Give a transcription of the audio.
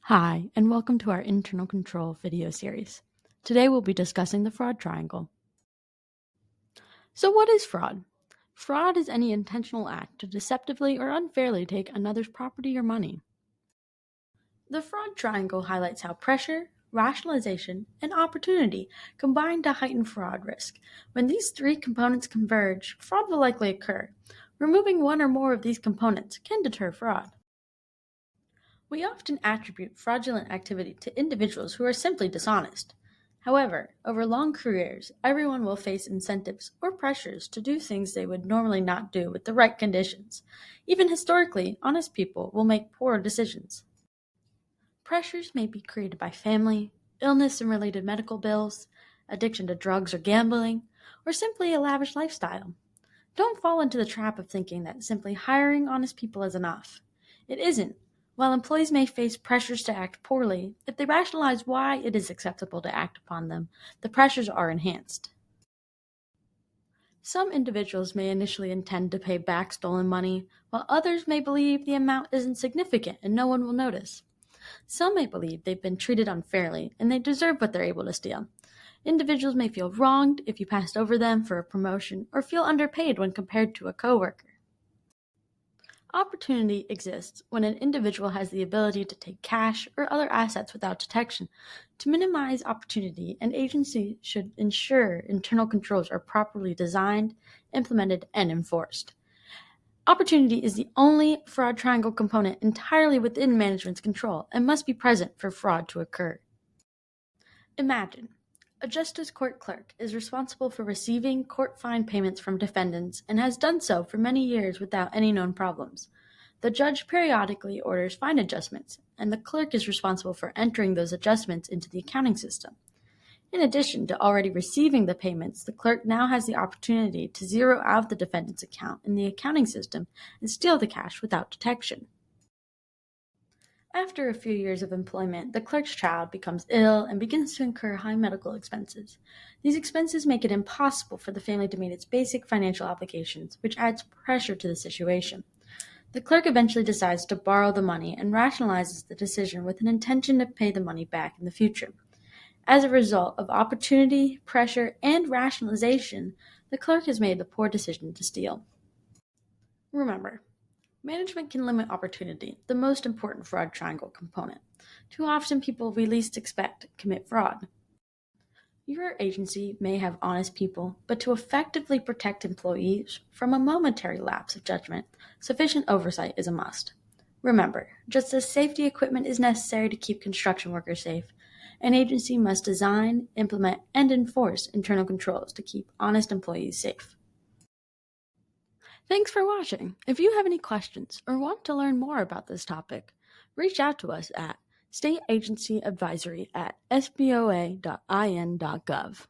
Hi, and welcome to our internal control video series. Today we'll be discussing the fraud triangle. So what is fraud? Fraud is any intentional act to deceptively or unfairly take another's property or money. The fraud triangle highlights how pressure, rationalization, and opportunity combine to heighten fraud risk. When these three components converge, fraud will likely occur. Removing one or more of these components can deter fraud. We often attribute fraudulent activity to individuals who are simply dishonest. However, over long careers, everyone will face incentives or pressures to do things they would normally not do with the right conditions. Even historically, honest people will make poor decisions. Pressures may be created by family, illness and related medical bills, addiction to drugs or gambling, or simply a lavish lifestyle. Don't fall into the trap of thinking that simply hiring honest people is enough. It isn't. While employees may face pressures to act poorly, if they rationalize why it is acceptable to act upon them, the pressures are enhanced. Some individuals may initially intend to pay back stolen money, while others may believe the amount is insignificant and no one will notice. Some may believe they've been treated unfairly and they deserve what they're able to steal. Individuals may feel wronged if you passed over them for a promotion or feel underpaid when compared to a coworker. Opportunity exists when an individual has the ability to take cash or other assets without detection. To minimize opportunity, an agency should ensure internal controls are properly designed, implemented, and enforced. Opportunity is the only fraud triangle component entirely within management's control and must be present for fraud to occur. Imagine a justice court clerk is responsible for receiving court fine payments from defendants and has done so for many years without any known problems. The judge periodically orders fine adjustments, and the clerk is responsible for entering those adjustments into the accounting system. In addition to already receiving the payments, the clerk now has the opportunity to zero out the defendant's account in the accounting system and steal the cash without detection. After a few years of employment, the clerk's child becomes ill and begins to incur high medical expenses. These expenses make it impossible for the family to meet its basic financial obligations, which adds pressure to the situation. The clerk eventually decides to borrow the money and rationalizes the decision with an intention to pay the money back in the future. As a result of opportunity, pressure, and rationalization, the clerk has made the poor decision to steal. Remember, management can limit opportunity, the most important fraud triangle component. Too often people we least expect commit fraud. Your agency may have honest people, but to effectively protect employees from a momentary lapse of judgment, sufficient oversight is a must. Remember, just as safety equipment is necessary to keep construction workers safe, an agency must design, implement, and enforce internal controls to keep honest employees safe. Thanks for watching. If you have any questions or want to learn more about this topic, reach out to us at stateagencyadvisory@sboa.in.gov.